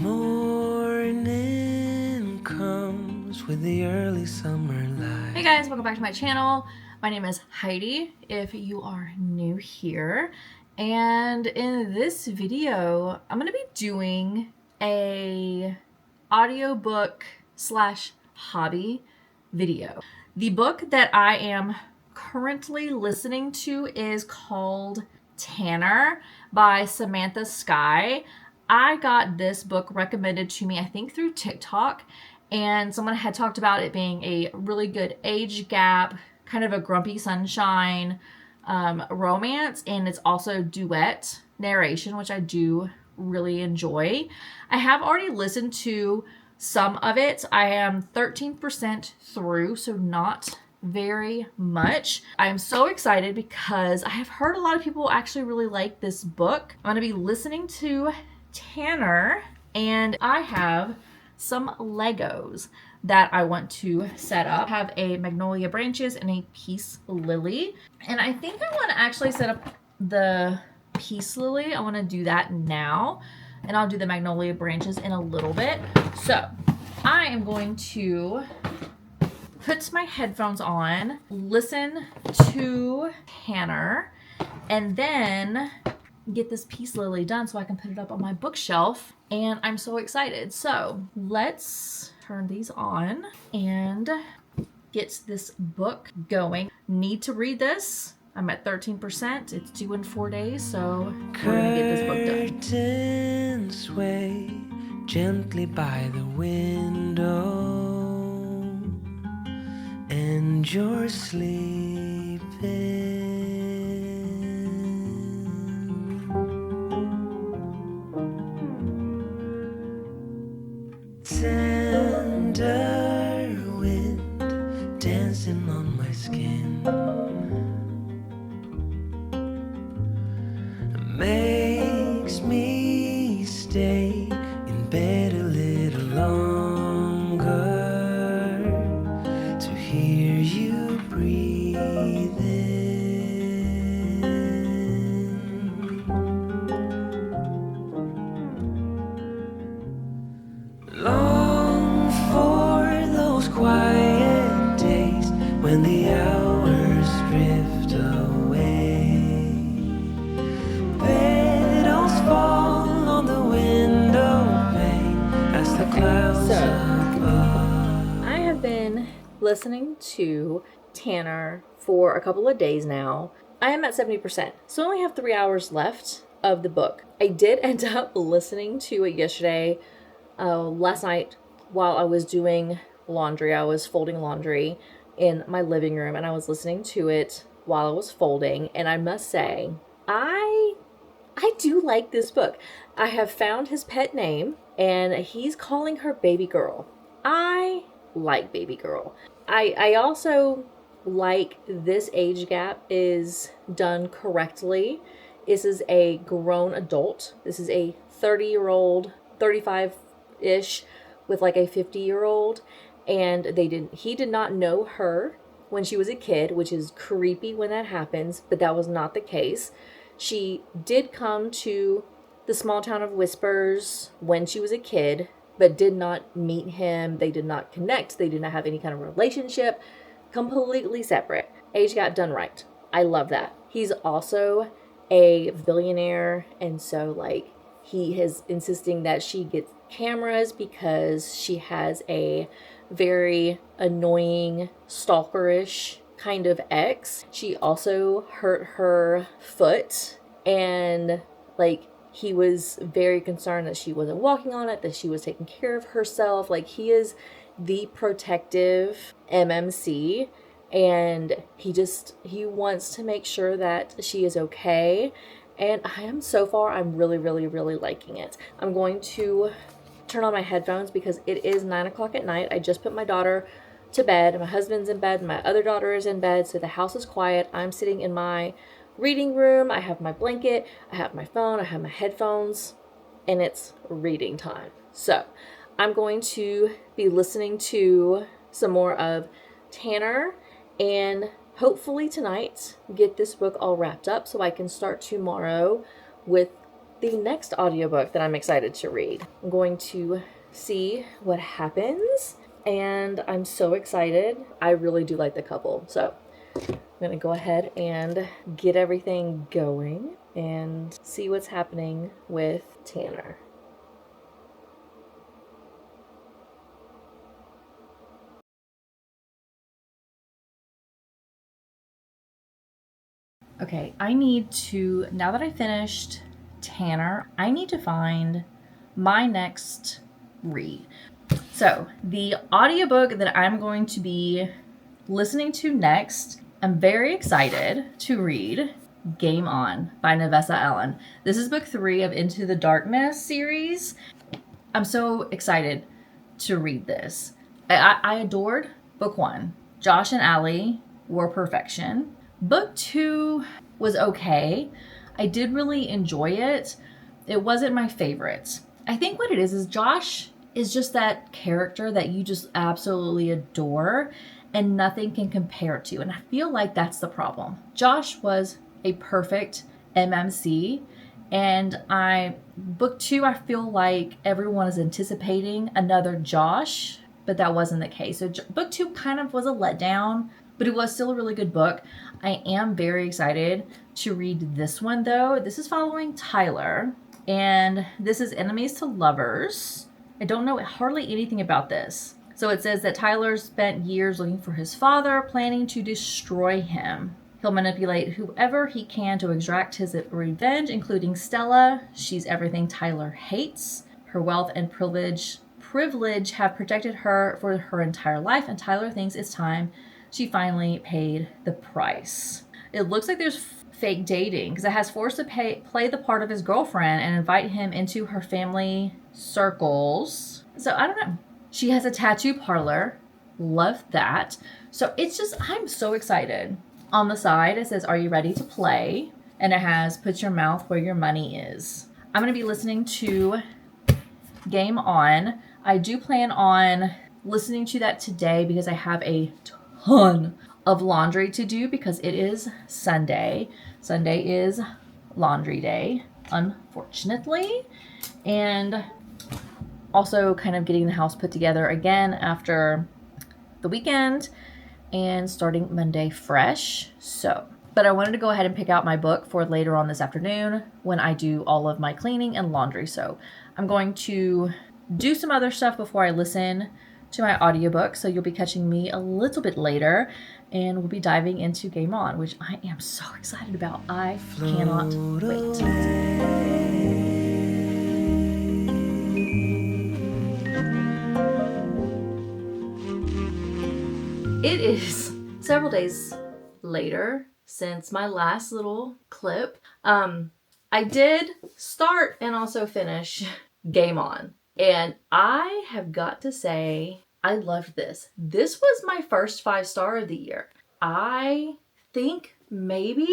morning comes with the early summer light. Hey guys, welcome back to my channel. My name is Heidi, if you are new here. And in this video, I'm gonna be doing a audiobook slash hobby video. The book that I am currently listening to is called Tanner by Samantha Skye. I got this book recommended to me, I think through TikTok, and someone had talked about it being a really good age gap, kind of a grumpy sunshine romance, and it's also duet narration, which I do really enjoy. I have already listened to some of it. I am 13% through, so not very much. I'm so excited because I have heard a lot of people actually really like this book. I'm going to be listening to Tanner, and I have some Legos that I want to set up. I have a magnolia branches and a peace lily, and I think I want to actually set up the peace lily. I want to do that now, and I'll do the magnolia branches in a little bit. So I am going to put my headphones on, listen to Tanner, and then get this peace lily done so I can put it up on my bookshelf. And I'm so excited. So let's turn these on and get this book going. Need to read this. I'm at 13%. It's due in 4 days, so we're gonna get this book done. Curtains sway gently by the window, and you're sleeping. Tender wind dancing on my skin makes me stay in bed a little longer to hear you breathing. Long for those quiet days when the hours drift away. Petals fall on the window pane as the clouds above. I have been listening to Tanner for a couple of days now. I am at 70%, so I only have 3 hours left of the book. I did end up listening to it yesterday, last night, while I was doing laundry. I was folding laundry in my living room, and I was listening to it while I was folding, and I must say, I do like this book. I have found his pet name, and he's calling her Baby Girl. I like Baby Girl. I also like this age gap is done correctly. This is a grown adult. This is a 30-year-old, 35-ish with like a 50-year-old, and he did not know her when she was a kid, which is creepy when that happens, but that was not the case. She did come to the small town of Whispers when she was a kid, but did not meet him. They did not connect. They did not have any kind of relationship. Completely separate. Age gap done right. I love that. He's also a billionaire, and so like he is insisting that she gets cameras because she has a very annoying stalkerish kind of ex. She also hurt her foot, and like he was very concerned that she wasn't walking on it, that she was taking care of herself. Like he is the protective MMC, and he wants to make sure that she is okay. And I'm really, really, really liking it. I'm going to turn on my headphones because it is 9 o'clock at night. I just put my daughter to bed. My husband's in bed. My other daughter is in bed. So the house is quiet. I'm sitting in my reading room. I have my blanket. I have my phone. I have my headphones. And it's reading time. So I'm going to be listening to some more of Tanner, and hopefully tonight get this book all wrapped up so I can start tomorrow with the next audiobook that I'm excited to read. I'm going to see what happens, and I'm so excited. I really do like the couple, so I'm going to go ahead and get everything going and see what's happening with Tanner. Okay, I need to, now that I finished Tanner, I need to find my next read. So, the audiobook that I'm going to be listening to next, I'm very excited to read Game On by Nevessa Allen. This is book 3 of Into the Darkness series. I'm so excited to read this. I adored book 1. Josh and Allie were perfection. Book 2 was okay. I did really enjoy it. It wasn't my favorite. I think what it is Josh is just that character that you just absolutely adore and nothing can compare to. And I feel like that's the problem. Josh was a perfect MMC. And book 2, I feel like everyone is anticipating another Josh, but that wasn't the case. So book 2 kind of was a letdown, but it was still a really good book. I am very excited to read this one though. This is following Tyler, and this is Enemies to Lovers. I don't know hardly anything about this. So it says that Tyler spent years looking for his father, planning to destroy him. He'll manipulate whoever he can to extract his revenge, including Stella. She's everything Tyler hates. Her wealth and privilege have protected her for her entire life, and Tyler thinks it's time she finally paid the price. It looks like there's fake dating because it has forced to play the part of his girlfriend and invite him into her family circles. So I don't know. She has a tattoo parlor. Love that. So it's just, I'm so excited. On the side, it says, "Are you ready to play?" And it has, "Put your mouth where your money is." I'm going to be listening to Game On. I do plan on listening to that today because I have a ton of laundry to do because it is Sunday. Sunday is laundry day, unfortunately. And also kind of getting the house put together again after the weekend and starting Monday fresh. But I wanted to go ahead and pick out my book for later on this afternoon when I do all of my cleaning and laundry. So I'm going to do some other stuff before I listen to my audiobook. So you'll be catching me a little bit later and we'll be diving into Game On, which I am so excited about. I cannot wait. It is several days later since my last little clip. I did start and also finish Game On. And I have got to say, I loved this. This was my first 5-star of the year. I think maybe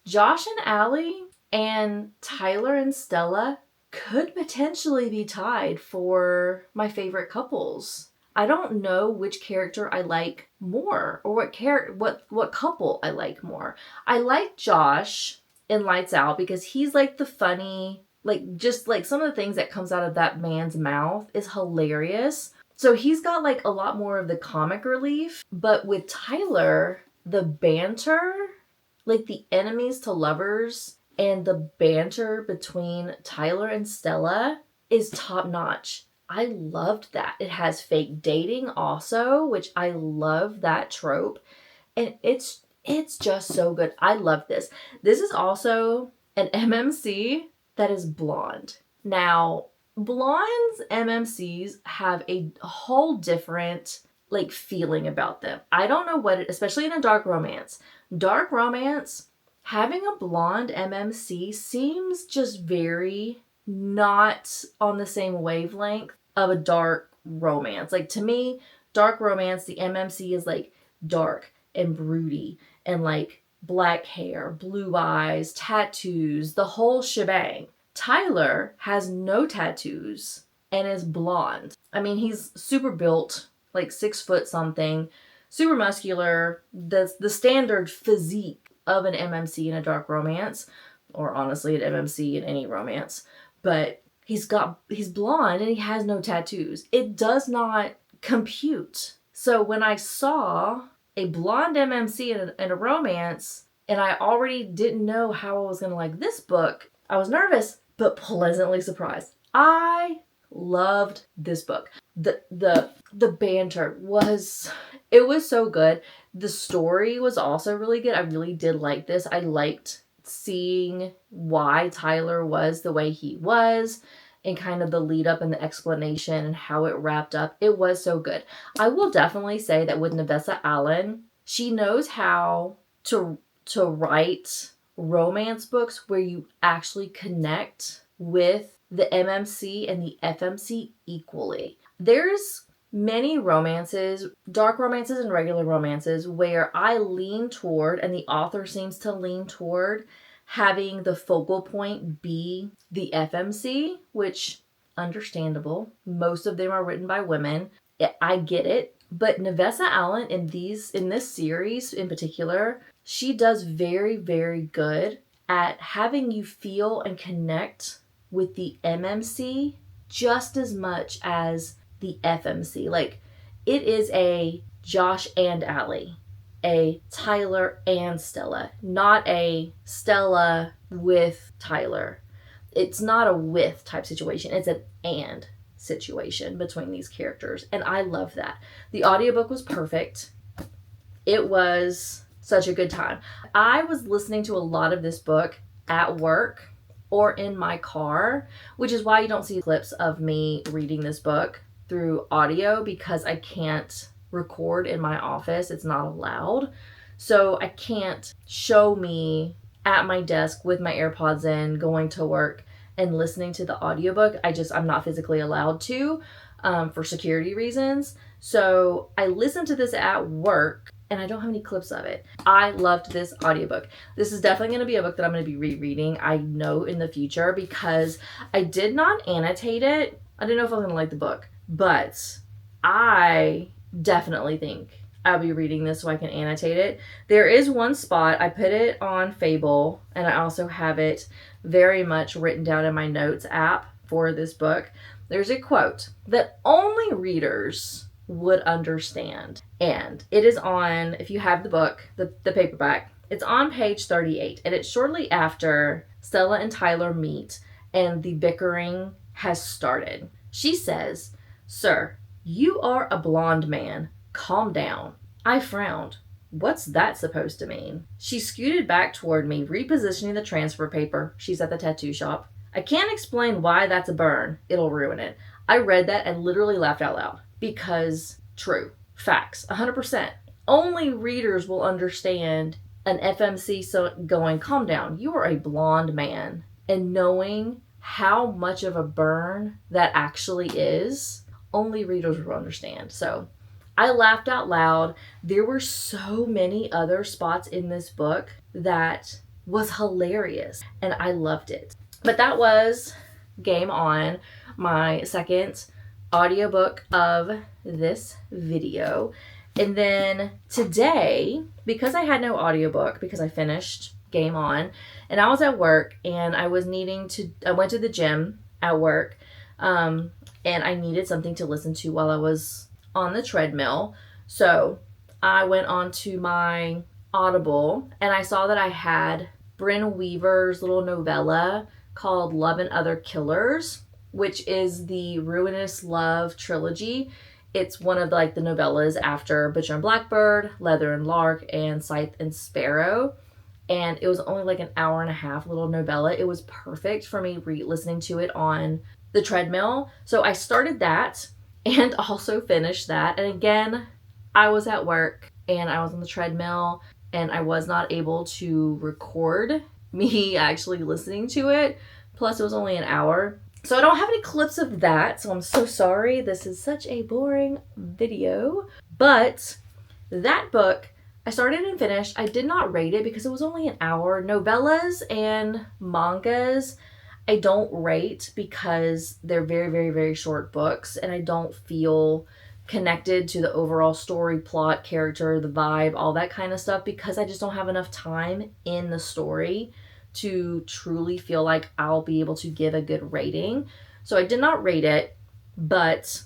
Josh and Allie and Tyler and Stella could potentially be tied for my favorite couples. I don't know which character I like more or what couple I like more. I like Josh in Lights Out because he's like the funny, like just like some of the things that comes out of that man's mouth is hilarious. So he's got like a lot more of the comic relief, but with Tyler, the banter, like the enemies to lovers and the banter between Tyler and Stella is top notch. I loved that. It has fake dating also, which I love that trope. And it's just so good. I love this. This is also an MMC that is blonde. Now, blondes MMCs have a whole different like feeling about them. I don't know what it, especially in a dark romance. Dark romance, having a blonde MMC seems just very not on the same wavelength of a dark romance. Like to me, dark romance, the MMC is like dark and broody and like black hair, blue eyes, tattoos, the whole shebang. Tyler has no tattoos and is blonde. I mean, he's super built, like 6 foot something, super muscular, the standard physique of an MMC in a dark romance. or honestly an MMC in any romance. But he's blonde and he has no tattoos. It does not compute. So when I saw a blonde MMC in a romance, and I already didn't know how I was going to like this book, I was nervous, but pleasantly surprised. I loved this book. The banter was so good. The story was also really good. I really did like this. I liked seeing why Tyler was the way he was and kind of the lead up and the explanation and how it wrapped up. It was so good. I will definitely say that with Nevessa Allen, she knows how to write romance books where you actually connect with the MMC and the FMC equally. There's many romances, dark romances and regular romances, where I lean toward, and the author seems to lean toward, having the focal point be the FMC, which, understandable. Most of them are written by women. I get it. But Nevessa Allen in this series in particular, she does very, very good at having you feel and connect with the MMC just as much as the FMC. Like, it is a Josh and Allie, a Tyler and Stella, not a Stella with Tyler. It's not a with type situation. It's an and situation between these characters. And I love that. The audiobook was perfect. It was such a good time. I was listening to a lot of this book at work or in my car, which is why you don't see clips of me reading this book through audio, because I can't record in my office. It's not allowed. So I can't show me at my desk with my AirPods in, going to work and listening to the audiobook. I'm not physically allowed to for security reasons. So I listened to this at work and I don't have any clips of it. I loved this audiobook. This is definitely going to be a book that I'm going to be rereading, I know, in the future, because I did not annotate it. I didn't know if I was going to like the book, but I definitely think I'll be reading this so I can annotate it. There is one spot, I put it on Fable, and I also have it very much written down in my notes app for this book. There's a quote that only readers would understand. And it is on, if you have the book, the paperback, it's on page 38. And it's shortly after Stella and Tyler meet and the bickering has started. She says, "Sir, you are a blonde man. Calm down." I frowned. What's that supposed to mean? She scooted back toward me, repositioning the transfer paper. She's at the tattoo shop. I can't explain why that's a burn. It'll ruin it. I read that and literally laughed out loud. Because true. Facts. 100%. Only readers will understand an FMC going, calm down. You are a blonde man. And knowing how much of a burn that actually is, only readers will understand. So I laughed out loud. There were so many other spots in this book that was hilarious, and I loved it. But that was Game On, my second audiobook of this video. And then today, because I had no audiobook, because I finished Game On, and I was at work, and I went to the gym at work, and I needed something to listen to while I was on the treadmill. So I went on to my Audible, and I saw that I had Bryn Weaver's little novella called Love and Other Killers, which is the Ruinous Love trilogy. It's one of the novellas after Butcher and Blackbird, Leather and Lark, and Scythe and Sparrow. And it was only an hour and a half little novella. It was perfect for me listening to it on the treadmill. So I started that and also finished that. And again, I was at work and I was on the treadmill and I was not able to record me actually listening to it. Plus it was only an hour. So I don't have any clips of that. So I'm so sorry. This is such a boring video. But that book, I started and finished. I did not rate it because it was only an hour. Novellas and mangas, I don't rate because they're very, very, very short books, and I don't feel connected to the overall story, plot, character, the vibe, all that kind of stuff, because I just don't have enough time in the story to truly feel like I'll be able to give a good rating. So I did not rate it, but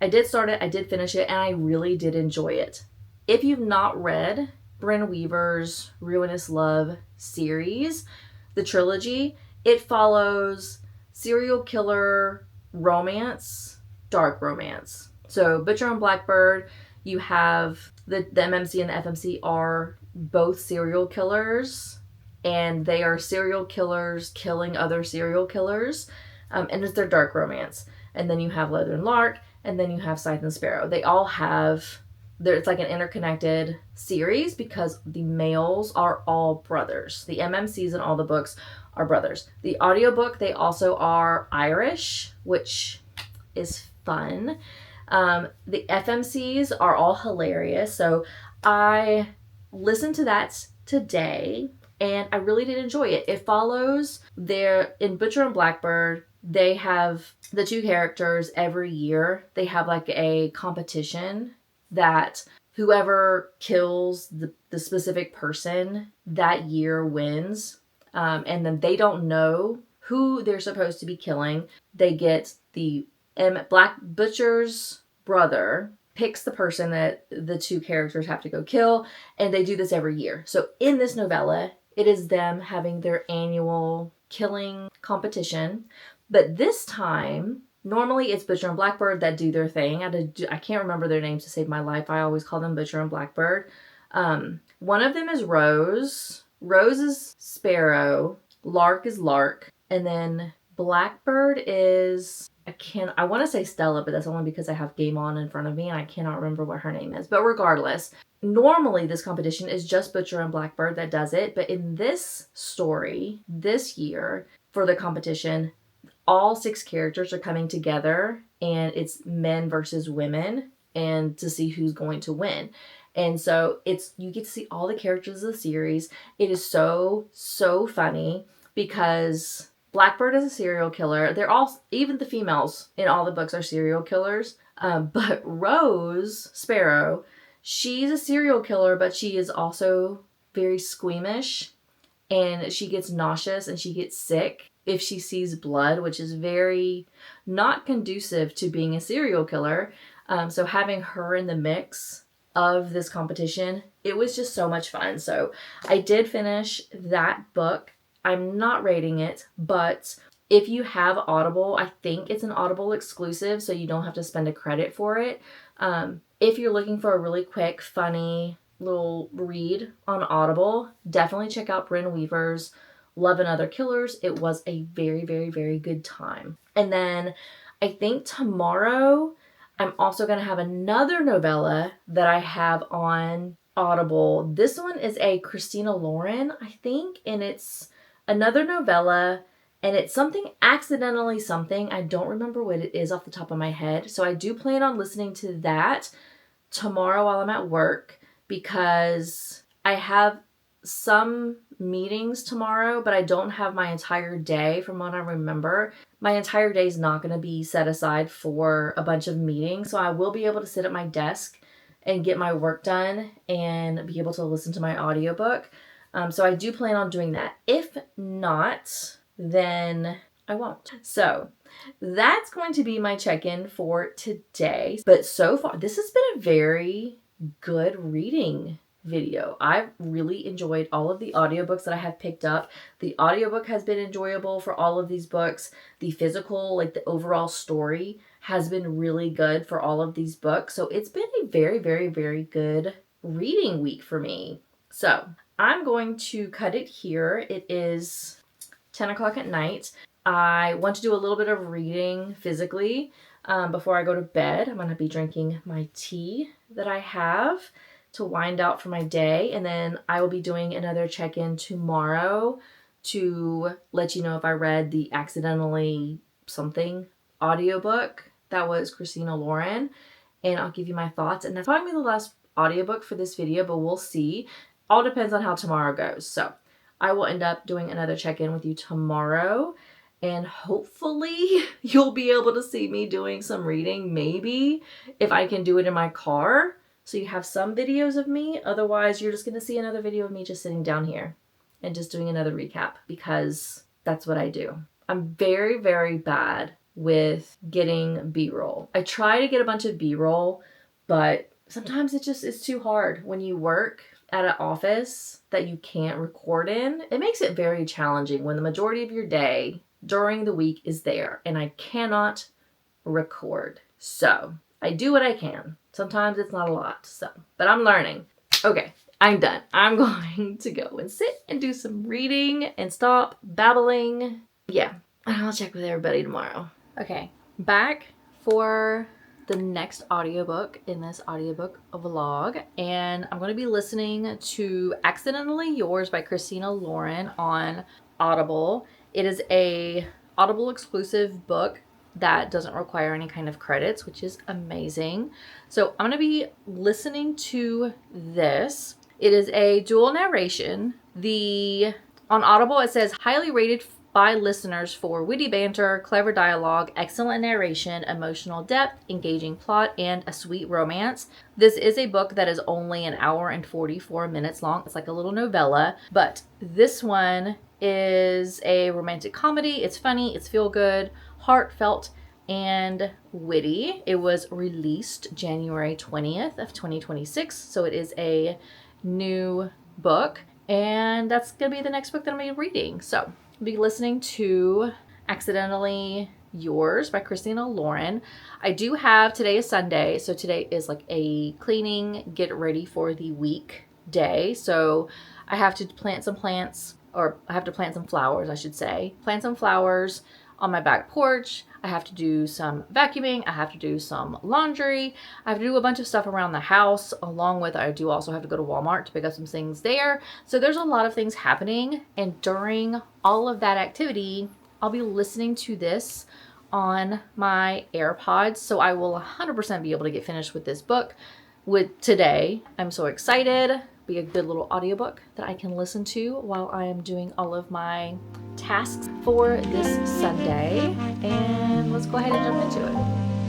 I did start it, I did finish it, and I really did enjoy it. If you've not read Brynn Weaver's Ruinous Love series, the trilogy, it follows serial killer romance, dark romance. So Butcher and Blackbird, you have the MMC and the FMC are both serial killers, and they are serial killers killing other serial killers, and it's their dark romance. And then you have Leather and Lark, and then you have Scythe and Sparrow. They all have, it's like an interconnected series because the males are all brothers. The MMCs in all the books are brothers. The audiobook, they also are Irish, which is fun. The FMCs are all hilarious. So I listened to that today and I really did enjoy it. It follows in Butcher and Blackbird, they have the two characters every year. They have like a competition that whoever kills the specific person that year wins. And then they don't know who they're supposed to be killing. They get the Black Butcher's brother picks the person that the two characters have to go kill, and they do this every year. So in this novella, it is them having their annual killing competition. But this time, normally it's Butcher and Blackbird that do their thing. I can't remember their names to save my life. I always call them Butcher and Blackbird. One of them is Rose. Rose is Sparrow. Lark is Lark. And then Blackbird is, I want to say Stella, but that's only because I have Game On in front of me and I cannot remember what her name is. But regardless, normally this competition is just Butcher and Blackbird that does it. But in this story, this year, for the competition, all 6 characters are coming together and it's men versus women and to see who's going to win. And so you get to see all the characters of the series. It is so, so funny because Blackbird is a serial killer. They're all, even the females in all the books are serial killers. But Rose Sparrow, she's a serial killer, but she is also very squeamish and she gets nauseous and she gets sick if she sees blood, which is very not conducive to being a serial killer. So having her in the mix of this competition, it was just so much fun. So I did finish that book. I'm not rating it, but if you have Audible, I think it's an Audible exclusive, so you don't have to spend a credit for it. If you're looking for a really quick, funny little read on Audible, definitely check out Brynn Weaver's Love and Other Killers. It was a very, very, very good time. And then I think tomorrow I'm also going to have another novella that I have on Audible. This one is a Christina Lauren, I think, and it's another novella, and it's something accidentally something. I don't remember what it is off the top of my head. So I do plan on listening to that tomorrow while I'm at work because I have some meetings tomorrow, but I don't have my entire day from what I remember. My entire day is not going to be set aside for a bunch of meetings, so I will be able to sit at my desk and get my work done and be able to listen to my audiobook. So I do plan on doing that. If not, then I won't. So that's going to be my check-in for today. But so far, this has been a very good reading video. I've really enjoyed all of the audiobooks that I have picked up. The audiobook has been enjoyable for all of these books. The physical, like the overall story, has been really good for all of these books. So it's been a very, very, very good reading week for me. So I'm going to cut it here. It is 10 o'clock at night. I want to do a little bit of reading physically before I go to bed. I'm going to be drinking my tea that I have to wind out for my day. And then I will be doing another check-in tomorrow to let you know if I read the Accidentally Something audiobook. That was Christina Lauren. And I'll give you my thoughts. And that's probably the last audiobook for this video, but we'll see. All depends on how tomorrow goes. So I will end up doing another check-in with you tomorrow. And hopefully you'll be able to see me doing some reading. Maybe if I can do it in my car. So you have some videos of me. Otherwise, you're just going to see another video of me just sitting down here. and just doing another recap because that's what I do. I'm very, very bad with getting B-roll. I try to get a bunch of B-roll, but sometimes it just is too hard when you work at an office that you can't record in. It makes it very challenging when the majority of your day during the week is there and I cannot record. So I do what I can. Sometimes it's not a lot, but I'm learning. Okay, I'm done. I'm going to go and sit and do some reading and stop babbling. Yeah, and I'll check with everybody tomorrow. Okay, back for the next audiobook in this audiobook vlog, and I'm going to be listening to Accidentally Yours by Christina Lauren on Audible. It is a Audible exclusive book that doesn't require any kind of credits, which is amazing. So I'm going to be listening to this. It is a dual narration. On Audible, it says highly rated by listeners for witty banter, clever dialogue, excellent narration, emotional depth, engaging plot, and a sweet romance. This is a book that is only an hour and 44 minutes long. It's like a little novella, but this one is a romantic comedy. It's funny, it's feel good, heartfelt, and witty. It was released January 20th of 2026, so it is a new book, and that's gonna be the next book that I'm gonna be reading. So I'll be listening to Accidentally Yours by Christina Lauren. I do have, today is Sunday, so today is like a cleaning, get ready for the week day. So I have to plant some plants, or I have to plant some flowers, I should say. Plant some flowers on my back porch. I have to do some vacuuming. I have to do some laundry. I have to do a bunch of stuff around the house, along with I do also have to go to Walmart to pick up some things there. So there's a lot of things happening, and during all of that activity, I'll be listening to this on my AirPods, so I will 100% be able to get finished with this book today. I'm so excited. Be a good little audiobook that I can listen to while I am doing all of my tasks for this Sunday. And let's go ahead and jump into it.